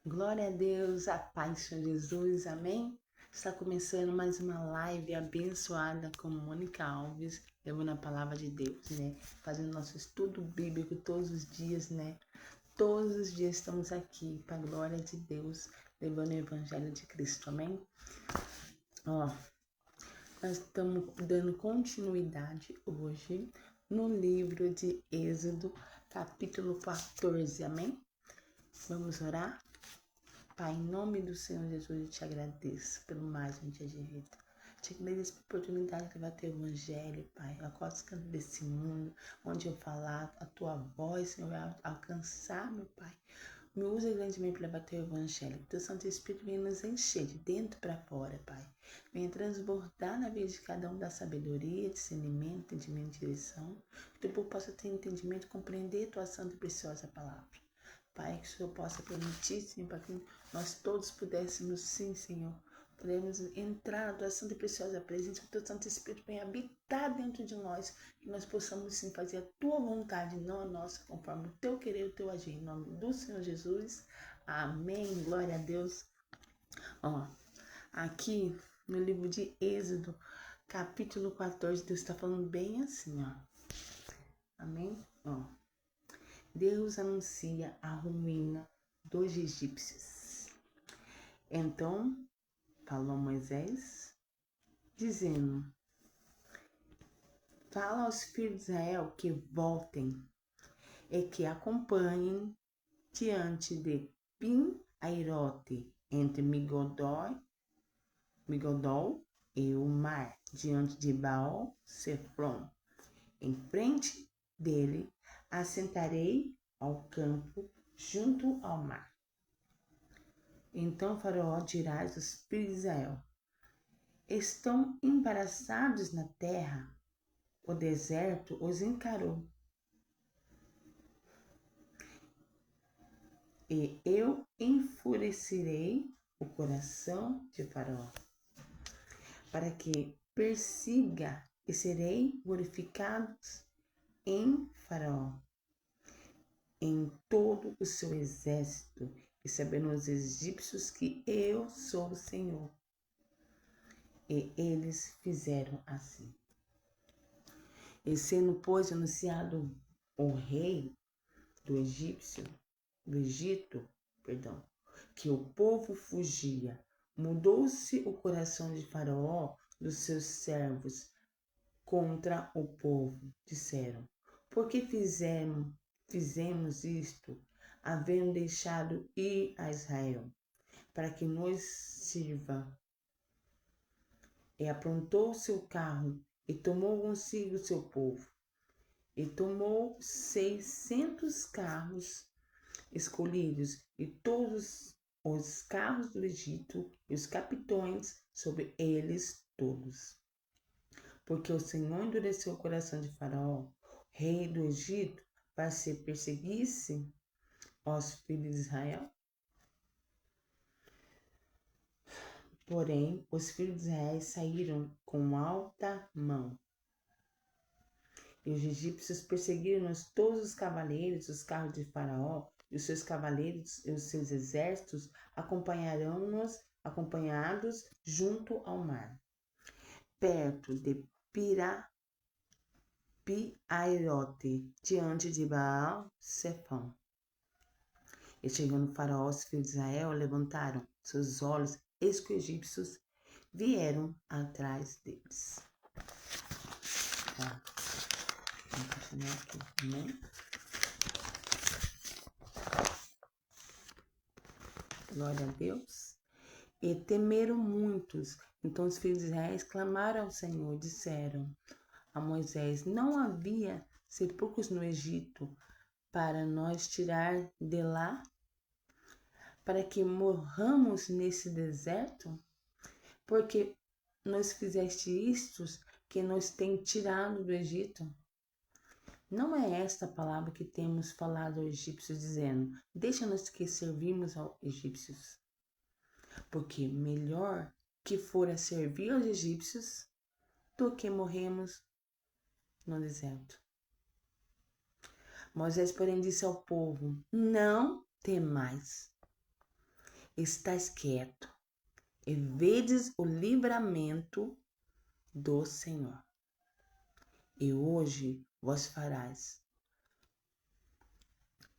Glória a Deus, a paz de Jesus, amém? Está começando mais uma live abençoada com Mônica Alves, levando a palavra de Deus, né? Fazendo nosso estudo bíblico todos os dias, né? Todos os dias estamos aqui, para a glória de Deus, levando o Evangelho de Cristo, amém? Nós estamos dando continuidade hoje no livro de Êxodo, capítulo 14, amém? Vamos orar? Pai, em nome do Senhor Jesus, eu te agradeço pelo mais um dia de vida. Te agradeço pela oportunidade de levar teu evangelho, Pai, a qualquer canto desse mundo, onde eu falar, a tua voz, Senhor, vai alcançar, meu Pai. Me usa grandemente para levar teu evangelho. Que teu Santo Espírito venha nos encher de dentro para fora, Pai. Venha transbordar na vida de cada um da sabedoria, discernimento, entendimento e direção. Que teu povo possa ter entendimento e compreender tua santa e preciosa palavra. Pai, que o Senhor possa permitir, Senhor, para que nós todos pudéssemos, sim, Senhor, podemos entrar na tua santa e preciosa presença, que o teu Santo Espírito venha habitar dentro de nós, que nós possamos, sim, fazer a tua vontade, não a nossa, conforme o teu querer e o teu agir. Em nome do Senhor Jesus, amém, glória a Deus. Aqui no livro de Êxodo, capítulo 14, Deus está falando bem assim, amém? Deus anuncia a ruína dos egípcios. Então, falou Moisés, dizendo: fala aos filhos de Israel que voltem e que acompanhem diante de Pin-Airote, entre Migodol e o mar, diante de Baal-Sefron. Em frente dele assentarei ao campo junto ao mar. Então Faraó dirá aos filhos de Israel: estão embaraçados na terra, o deserto os encarou. E eu enfurecerei o coração de Faraó, para que persiga, e serei glorificados em Faraó, em todo o seu exército, e saberão os egípcios que eu sou o Senhor. E eles fizeram assim. E sendo, pois, anunciado o rei do Egito, que o povo fugia, mudou-se o coração de Faraó, dos seus servos, contra o povo. Disseram: por que fizemos isto, havendo deixado ir a Israel, para que nos sirva? E aprontou seu carro, e tomou consigo seu povo, e tomou 600 carros escolhidos, e todos os carros do Egito, e os capitões sobre eles todos. Porque o Senhor endureceu o coração de Faraó, rei do Egito, para se perseguisse aos filhos de Israel. Porém, os filhos de Israel saíram com alta mão. E os egípcios perseguiram-nos todos os cavaleiros, os carros de Faraó, e os seus cavaleiros e os seus exércitos acompanharam-nos, acompanhados junto ao mar, perto de Pi-Airote, diante de Baal-Sefon. E chegando Faraó, os filhos de Israel levantaram seus olhos, eis que os egípcios vieram atrás deles. Vamos continuar aqui, né? Glória a Deus. E temeram muitos. Então os filhos de Israel clamaram ao Senhor, disseram a Moisés: não havia sepulcros no Egito para nós tirar de lá, para que morramos nesse deserto? Porque nos fizeste isto que nos tem tirado do Egito? Não é esta a palavra que temos falado aos egípcios, dizendo: deixa-nos que servimos aos egípcios. Porque melhor que fora servir aos egípcios do que morremos no deserto. Moisés, porém, disse ao povo: não temais, estais quieto e vedes o livramento do Senhor. E hoje vós farás,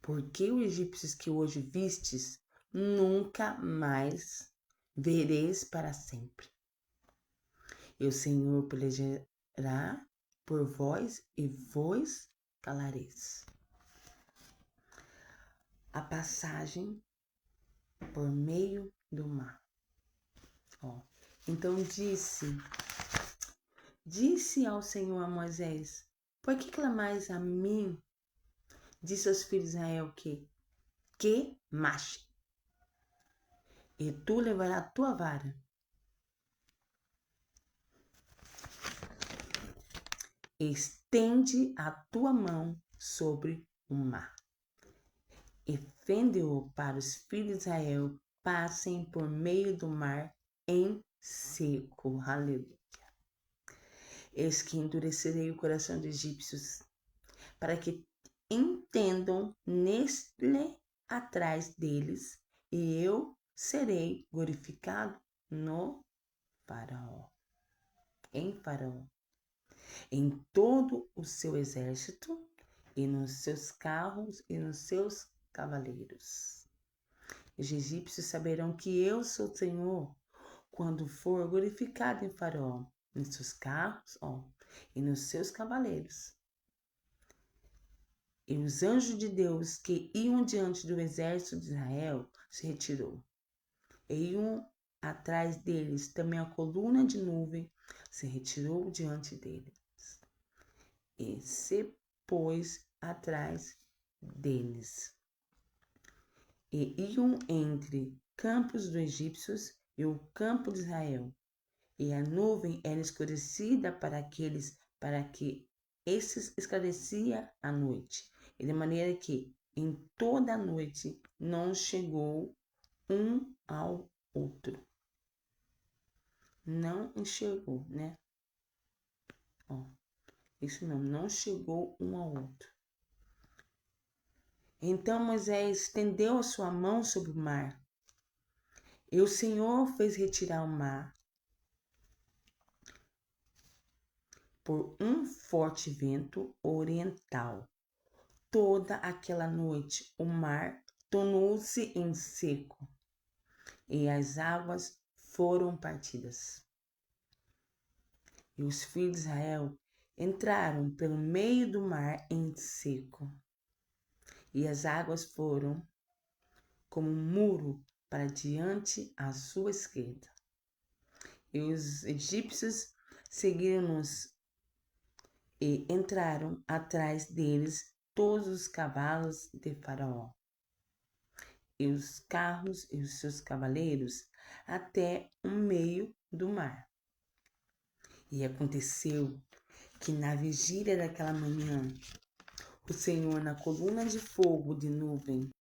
porque os egípcios que hoje vistes, nunca mais vereis para sempre. E o Senhor pelejará por vós e vos calareis. A passagem por meio do mar. Então disse ao Senhor a Moisés: por que clamais a mim? Disse aos filhos de Israel que marche, e tu levarás a tua vara, estende a tua mão sobre o mar, e fende-o para os filhos de Israel passem por meio do mar em seco. Aleluia. Eis que endurecerei o coração dos egípcios, para que entendam nele atrás deles, e eu serei glorificado no Faraó, em todo o seu exército, e nos seus carros e nos seus cavaleiros. Os egípcios saberão que eu sou o Senhor, quando for glorificado em Faraó, nos seus carros, e nos seus cavaleiros. E os anjos de Deus que iam diante do exército de Israel se retirou. E iam atrás deles também a coluna de nuvem se retirou diante deles. E se pôs atrás deles. E iam entre campos dos egípcios e o campo de Israel. E a nuvem era escurecida para que esses esclarecia a noite. E de maneira que em toda a noite não chegou um ao outro. Não enxergou, né? Isso mesmo, não chegou um ao outro. Então Moisés estendeu a sua mão sobre o mar. E o Senhor fez retirar o mar por um forte vento oriental. Toda aquela noite o mar tornou-se em seco e as águas foram partidas. E os filhos de Israel entraram pelo meio do mar em seco, e as águas foram como um muro para diante à sua esquerda. E os egípcios seguiram-nos e entraram atrás deles todos os cavalos de Faraó, e os carros e os seus cavaleiros, até o meio do mar. E aconteceu que na vigília daquela manhã, o Senhor, na coluna de fogo de nuvem,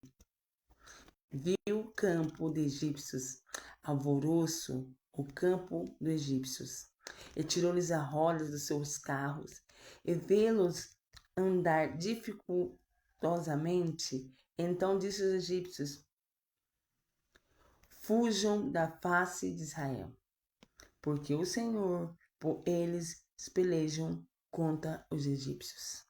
viu o campo de egípcios, alvoroço, o campo dos egípcios, e tirou-lhes a roda dos seus carros, e vê-los andar dificultosamente. Então disse aos egípcios: fujam da face de Israel, porque o Senhor, por eles, pelejam contra os egípcios.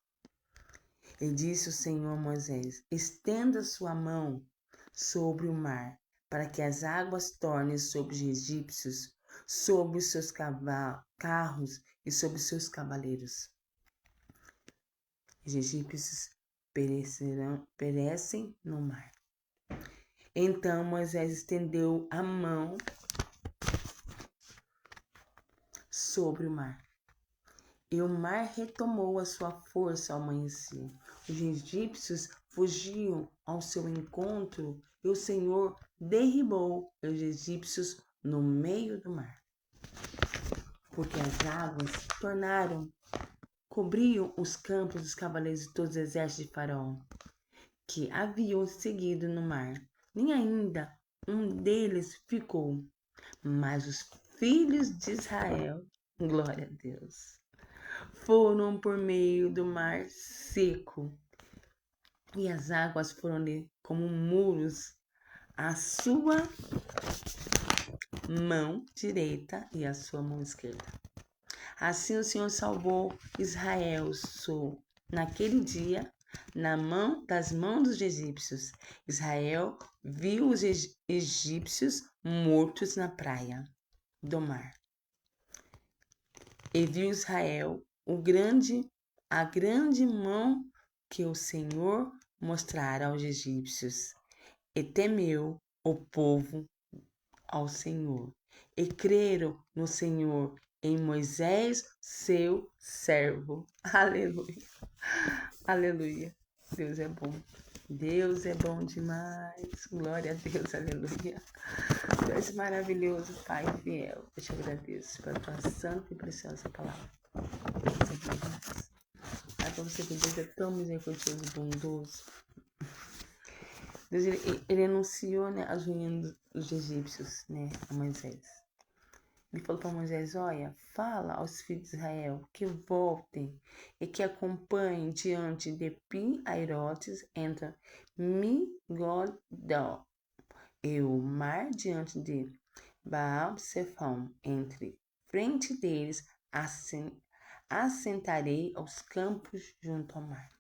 E disse o Senhor a Moisés: estenda sua mão sobre o mar, para que as águas tornem sobre os egípcios, sobre os seus carros e sobre os seus cavaleiros. Os egípcios perecem no mar. Então Moisés estendeu a mão sobre o mar, e o mar retomou a sua força ao amanhecer. Os egípcios fugiam ao seu encontro, e o Senhor derribou os egípcios no meio do mar, porque as águas cobriam os campos dos cavaleiros de todos os exércitos de Faraó, que haviam seguido no mar. Nem ainda um deles ficou, mas os filhos de Israel, glória a Deus, foram por meio do mar seco, e as águas foram-lhe como muros a sua mão direita e a sua mão esquerda. Assim o Senhor salvou Israel naquele dia das mãos dos egípcios. Israel viu os egípcios mortos na praia do mar. E viu Israel a grande mão que o Senhor mostrara aos egípcios. E temeu o povo ao Senhor. E creram no Senhor em Moisés, seu servo. Aleluia. Aleluia. Deus é bom. Deus é bom demais. Glória a Deus. Aleluia. Deus maravilhoso, Pai fiel. Eu te agradeço pela tua santa e preciosa palavra. Deus é bom demais. Pai, pra você que Deus é tão misericordioso e bondoso. Deus, ele anunciou, né, as ruínas dos egípcios, né, a Moisés. Ele falou para Moisés, olha, fala aos filhos de Israel que voltem e que acompanhem diante de Pi-Airotes entre Migodal e o mar diante de Baal-Zephon. Entre frente deles assentarei aos campos junto ao mar.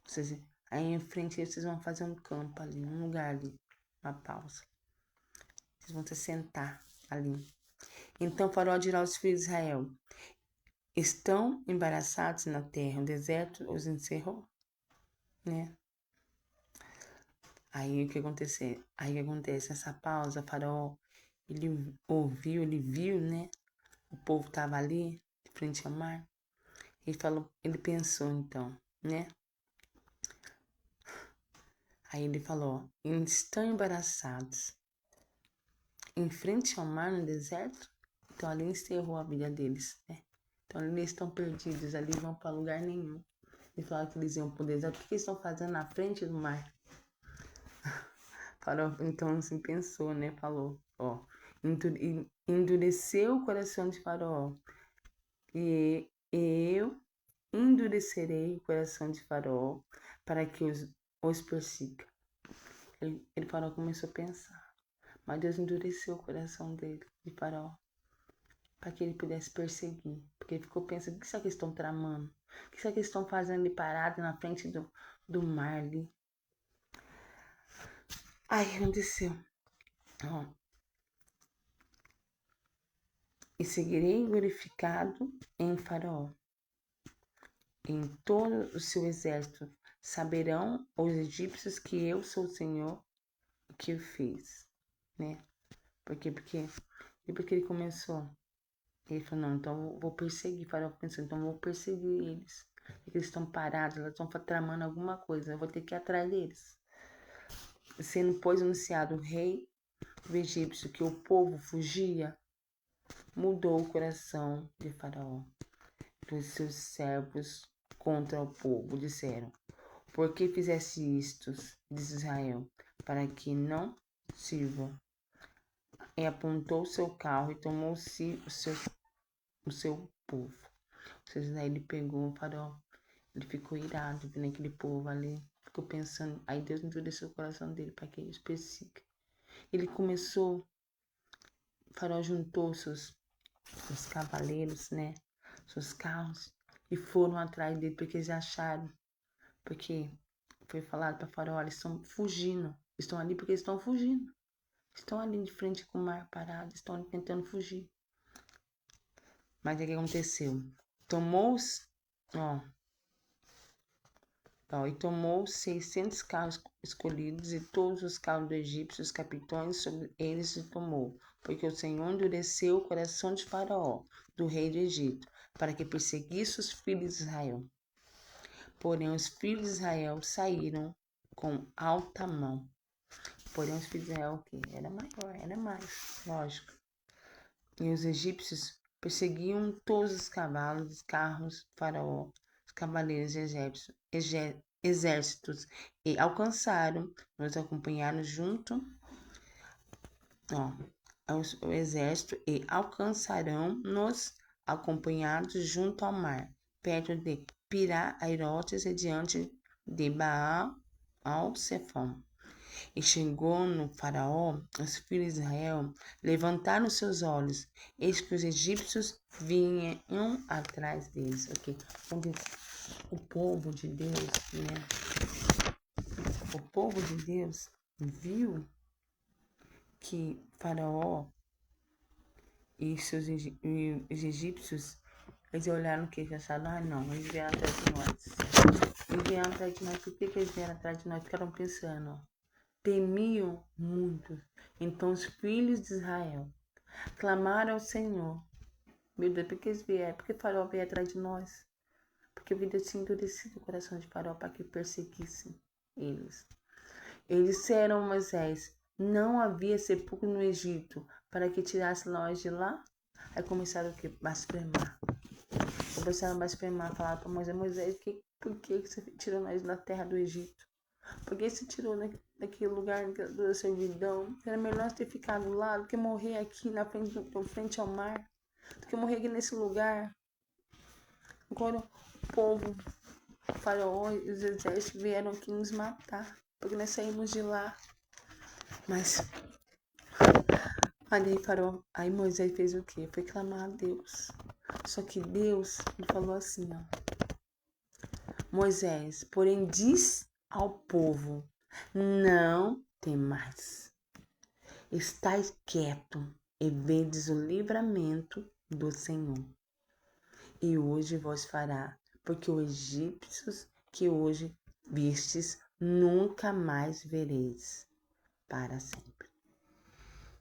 Ou seja, aí em frente vocês vão fazer um campo ali, um lugar ali, uma pausa. Vocês vão se sentar ali. Então Faraó dirá aos filhos de Israel, estão embaraçados na terra, o deserto os encerrou, né? Aí o que acontece? Nessa pausa, Faraó, ele ouviu, ele viu, né? O povo estava ali, de frente ao mar. Ele pensou então, né? Aí ele falou, estão embaraçados em frente ao mar no deserto? Então ali encerrou a vida deles, né? Então eles estão perdidos ali, vão para lugar nenhum. E falaram que eles iam pro deserto. O que eles estão fazendo na frente do mar? Falou, então assim pensou, né? Falou, ó, endureceu o coração de Faraó. E eu endurecerei o coração de Faraó para que os persiga. Ele Faraó começou a pensar. Mas Deus endureceu o coração dele, de Faraó, para que ele pudesse perseguir. Porque ele ficou pensando, o que será que eles estão tramando? O que será que eles estão fazendo ali parado na frente do mar ali? Aí aconteceu. Ó. E seguirei glorificado em Faraó. Em todo o seu exército saberão os egípcios que eu sou o Senhor que o fez, né? Por quê? Porque ele começou. Ele falou, não, então eu vou perseguir. Faraó pensou, então eu vou perseguir eles. Porque eles estão parados, eles estão tramando alguma coisa. Eu vou ter que ir atrás deles. Sendo, pois, anunciado o rei do egípcio que o povo fugia, mudou o coração de Faraó. Dos seus servos contra o povo, disseram, por que fizesse isto, diz Israel, para que não sirva? E apontou seu carro e tomou-se o seu povo. Ou seja, daí ele pegou o Faraó, ele ficou irado vendo aquele povo ali, ficou pensando, aí Deus endureceu o coração dele para que ele persiga. Ele começou, o Faraó juntou seus cavaleiros, né, seus carros, e foram atrás dele porque eles acharam, porque foi falado para Faraó, eles estão fugindo, estão ali porque eles estão fugindo, estão ali de frente com o mar parado, estão ali tentando fugir. Mas o que aconteceu? E tomou 600 carros escolhidos e todos os carros do Egito, os capitães sobre eles se tomou, porque o Senhor endureceu o coração de Faraó, do rei do Egito, para que perseguisse os filhos de Israel. Porém, os filhos de Israel saíram com alta mão. Porém, os filhos de Israel, o quê? Era maior, era mais, lógico. E os egípcios perseguiam todos os cavalos, os carros de Faraó, os cavaleiros e exércitos, e nos acompanharam junto ao exército, e alcançarão-nos acompanhados junto ao mar, perto de Pirá-Airotes e diante de Baal-Zephon. E chegou no faraó, os filhos de Israel levantaram seus olhos, eis que os egípcios vinham atrás deles. Okay? Quando o povo de Deus, o povo de Deus viu que faraó e os egípcios, eles olharam que eles acharam, não, eles vieram atrás de nós. Eles vieram atrás de nós, por que eles vieram atrás de nós? Ficaram pensando, temiam muito. Então os filhos de Israel clamaram ao Senhor. Meu Deus, por que eles vieram? Por que faraó veio atrás de nós? Porque o Deus tinha endurecido o coração de faraó para que perseguissem eles. Eles disseram a Moisés, não havia sepulcro no Egito para que tirasse nós de lá? Aí começaram o quê? Blasfemar. Começaram a blasfemar, falaram para Moisés, Moisés, por que você tirou nós da terra do Egito? Por que você tirou daquele lugar da servidão? Era melhor nós ter ficado lá do que morrer aqui na frente ao mar, do que morrer aqui nesse lugar. Agora o povo, o faraó e os exércitos vieram aqui nos matar, porque nós saímos de lá. Mas aí Moisés fez o quê? Foi clamar a Deus. Só que Deus ele falou assim, Moisés, porém diz ao povo, não temais. Estais quieto e vedes o livramento do Senhor. E hoje vos fará, porque os egípcios que hoje vistes, nunca mais vereis para sempre.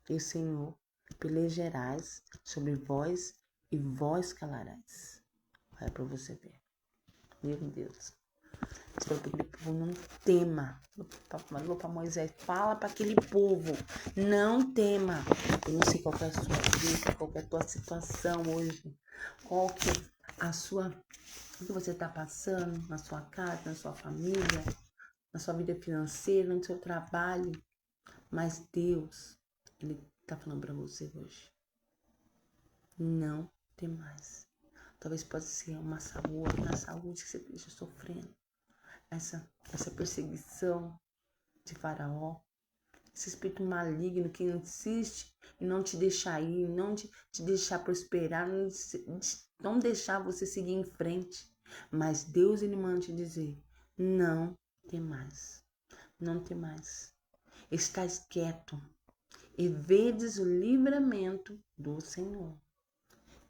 E o Senhor pelejarás sobre vós e vós calarás. Olha para você ver. Meu Deus. Espero que aquele povo não tema. Falou para Moisés, fala para aquele povo, não tema. Eu não sei qual é a sua vida, qual é a tua situação hoje. Qual que é o que você está passando na sua casa, na sua família, na sua vida financeira, no seu trabalho. Mas Deus, Ele está falando para você hoje. Não tem mais. Talvez possa ser uma saúde que você esteja sofrendo. Essa perseguição de Faraó. Esse espírito maligno que insiste em não te deixar ir, não te deixar prosperar, não deixar você seguir em frente. Mas Deus, Ele manda te dizer, não tem mais. Não tem mais. Estás quieto e vedes o livramento do Senhor,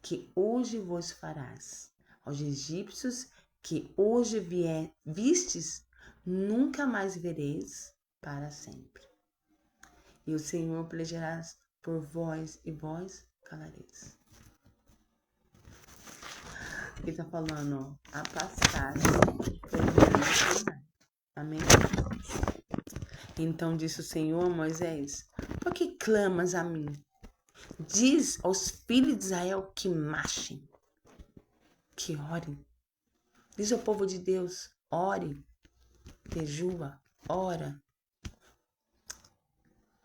que hoje vos farás. Aos egípcios que hoje vistes, nunca mais vereis para sempre. E o Senhor pelejará por vós e vós calareis. Aqui está falando, a passagem foi. Amém? Então disse o Senhor a Moisés, por que clamas a mim? Diz aos filhos de Israel que marchem, que orem. Diz ao povo de Deus, ore, jejua, ora,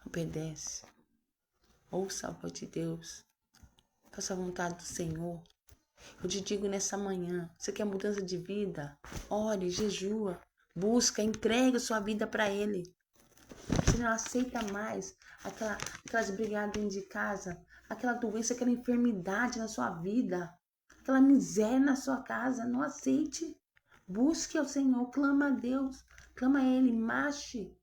obedece, ouça a voz de Deus, faça a vontade do Senhor. Eu te digo nessa manhã, você quer mudança de vida? Ore, jejua, busca, entrega sua vida para Ele. Você não aceita mais aquelas brigadas dentro de casa, aquela doença, aquela enfermidade na sua vida, aquela miséria na sua casa. Não aceite. Busque ao Senhor, clama a Deus, clama a Ele, marche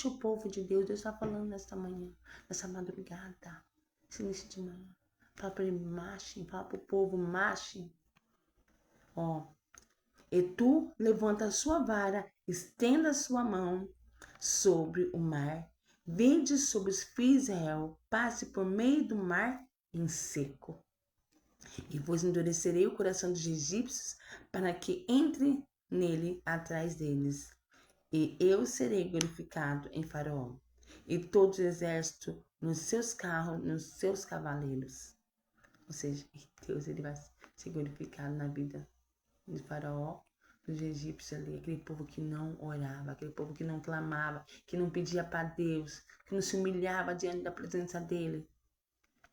o povo de Deus. Deus está falando nesta manhã, nessa madrugada, esse início de manhã. Fala para ele, marche, fala para o povo, marche. E tu levanta a sua vara, estenda a sua mão sobre o mar, vende sobre os filhos de Israel, passe por meio do mar em seco. E vos endurecerei o coração dos egípcios, para que entre nele atrás deles. E eu serei glorificado em Faraó, e todo o exército nos seus carros, nos seus cavaleiros. Ou seja, Deus ele vai ser glorificado na vida de Faraó, dos egípcios ali, aquele povo que não orava, aquele povo que não clamava, que não pedia para Deus, que não se humilhava diante da presença dele.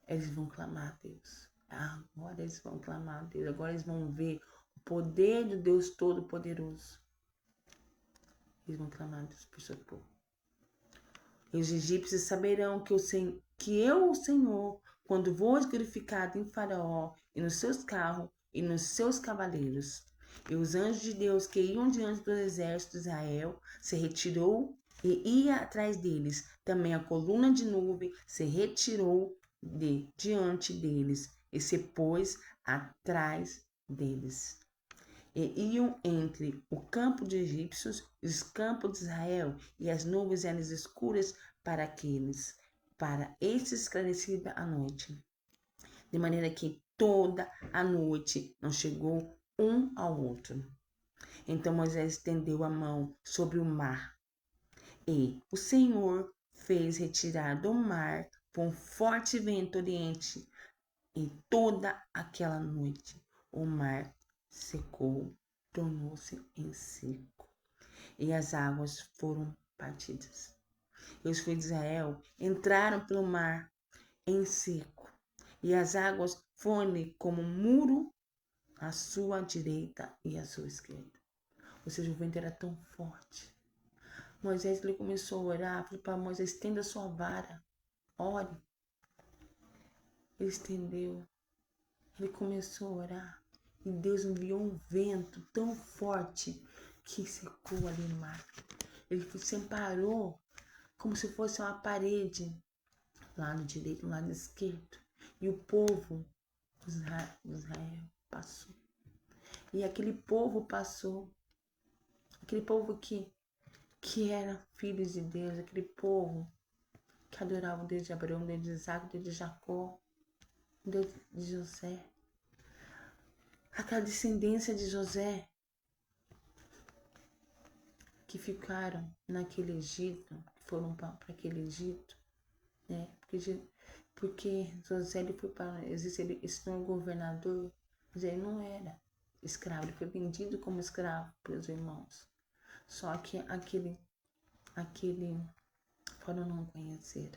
Eles vão clamar a Deus. Agora eles vão clamar a Deus. Agora eles vão ver o poder do Deus Todo-Poderoso. Eles vão clamar a Deus por seu povo. E os egípcios saberão que eu, o Senhor, quando vou glorificado em Faraó e nos seus carros e nos seus cavaleiros. E os anjos de Deus que iam diante do exército de Israel se retirou e ia atrás deles. Também a coluna de nuvem se retirou diante deles e se pôs atrás deles. E iam entre o campo de egípcios e os campos de Israel, e as nuvens eram escuras para estes esclarecida a noite. De maneira que toda a noite não chegou um ao outro. Então Moisés estendeu a mão sobre o mar, e o Senhor fez retirar do mar por um forte vento oriente, e toda aquela noite o mar secou, tornou-se em seco, e as águas foram partidas. E os filhos de Israel entraram pelo mar em seco, e as águas foram como um muro à sua direita e à sua esquerda. Ou seja, o vento era tão forte. Moisés ele começou a orar, falou para Moisés: estenda a sua vara, ore. Ele estendeu, ele começou a orar, e Deus enviou um vento tão forte que secou ali no mar. Ele separou como se fosse uma parede, lado direito, lado esquerdo. E o povo de Israel passou. E aquele povo passou. Aquele povo que era filhos de Deus, aquele povo que adorava o Deus de Abraão, o Deus de Isaac, o Deus de Jacó, o Deus de José. Aquela descendência de José que ficaram naquele Egito, que foram para aquele Egito, né? Porque José ele foi para ele se tornou governador, mas ele não era escravo, ele foi vendido como escravo pelos irmãos. Só que aquele foram não conhecer.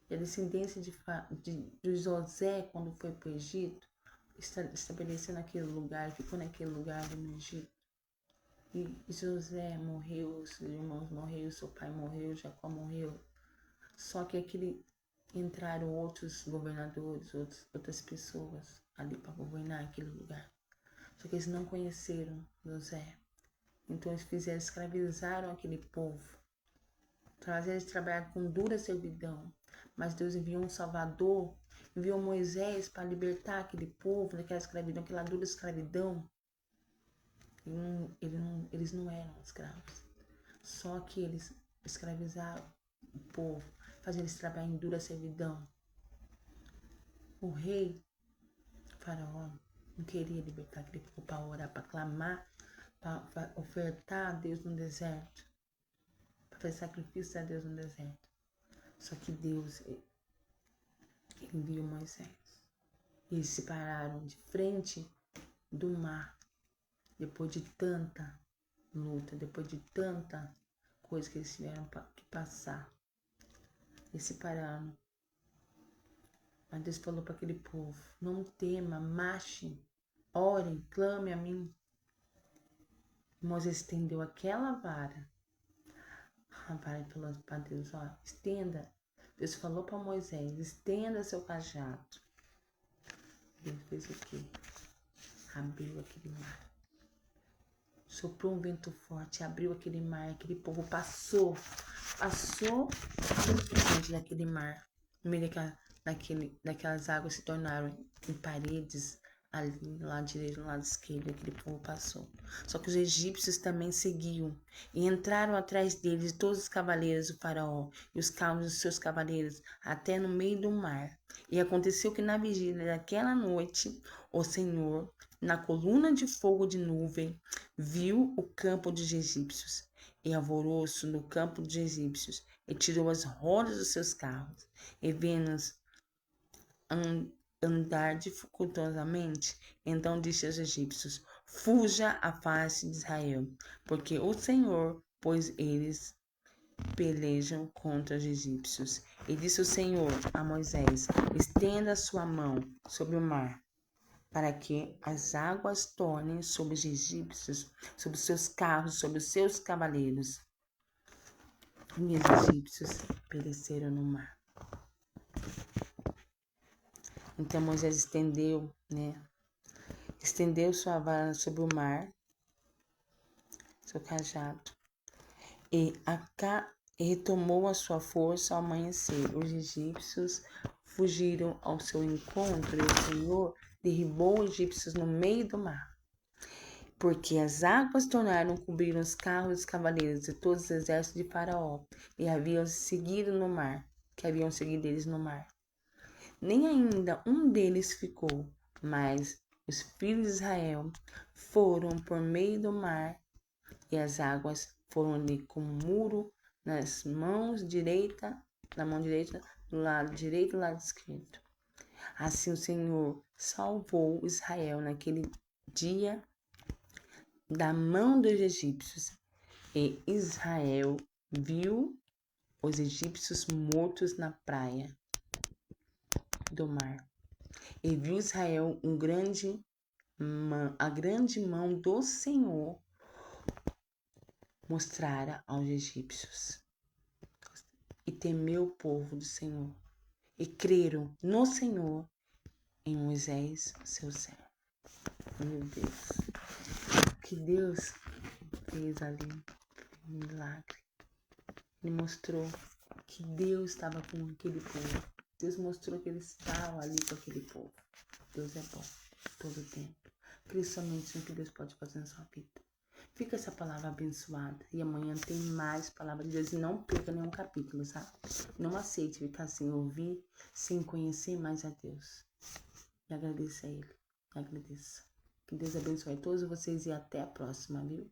E a descendência de José, quando foi para o Egito, estabeleceu naquele lugar, ficou naquele lugar no Egito. E José morreu, seus irmãos morreram, seu pai morreu, Jacó morreu. Só que entraram outros governadores, outras pessoas ali para governar aquele lugar. Só que eles não conheceram José. Então eles escravizaram aquele povo. Eles trabalharam com dura servidão. Mas Deus enviou um Salvador, enviou Moisés para libertar aquele povo daquela escravidão, aquela dura escravidão. Eles não eram escravos. Só que eles escravizaram o povo, fazendo eles trabalhar em dura servidão. O rei, Faraó, não queria libertar aquele povo para orar, para clamar, para ofertar a Deus no deserto, para fazer sacrifício a Deus no deserto. Só que Deus enviou Moisés. E eles se pararam de frente do mar, depois de tanta luta, depois de tanta coisa que eles tiveram que passar. Eles se pararam. Mas Deus falou para aquele povo: não tema, marche, orem, clame a mim. Moisés estendeu aquela vara. A vara falou para Deus: ó, estenda. Deus falou para Moisés: estenda seu cajado. Deus fez o quê? Abriu aquele mar. Soprou um vento forte, abriu aquele mar, aquele povo passou diante daquele mar, no meio daquelas águas se tornaram em paredes, ali, no lado direito, no lado esquerdo, aquele povo passou. Só que os egípcios também seguiam e entraram atrás deles todos os cavaleiros do faraó e os carros dos seus cavaleiros até no meio do mar. E aconteceu que na vigília daquela noite, o Senhor, na coluna de fogo de nuvem, viu o campo dos egípcios e alvoroço no campo dos egípcios, e tirou as rodas dos seus carros, e vendo-os andar dificultosamente, então disse aos egípcios: fuja à face de Israel, porque o Senhor, pois eles pelejam contra os egípcios. E disse o Senhor a Moisés: estenda a sua mão sobre o mar, para que as águas tornem sobre os egípcios, sobre os seus carros, sobre os seus cavaleiros. e os egípcios pereceram no mar. Então Moisés estendeu sua vara sobre o mar, seu cajado, e retomou a sua força ao amanhecer. Os egípcios fugiram ao seu encontro e o Senhor derribou os egípcios no meio do mar. Porque as águas tornaram a cobrir os carros e os cavaleiros de todos os exércitos de Faraó, e haviam seguido eles no mar. Nem ainda um deles ficou, mas os filhos de Israel foram por meio do mar, e as águas foram-lhe como um muro na mão direita, do lado direito e do lado esquerdo. Assim o Senhor salvou Israel naquele dia da mão dos egípcios, e Israel viu os egípcios mortos na praia do mar. E viu Israel a grande mão do Senhor mostrara aos egípcios. E temeu o povo do Senhor, e creram no Senhor em Moisés, seu servo. Meu Deus, que Deus fez ali um milagre. Ele mostrou que Deus estava com aquele povo. Deus mostrou que ele estava ali com aquele povo. Deus é bom todo o tempo. Principalmente no que Deus pode fazer na sua vida. Fica essa palavra abençoada. E amanhã tem mais palavra de Deus. E não perca nenhum capítulo, sabe? Não aceite ficar sem ouvir, sem conhecer mais a Deus. E agradeça a Ele. Agradeça. Que Deus abençoe todos vocês e até a próxima, viu?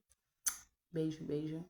Beijo, beijo.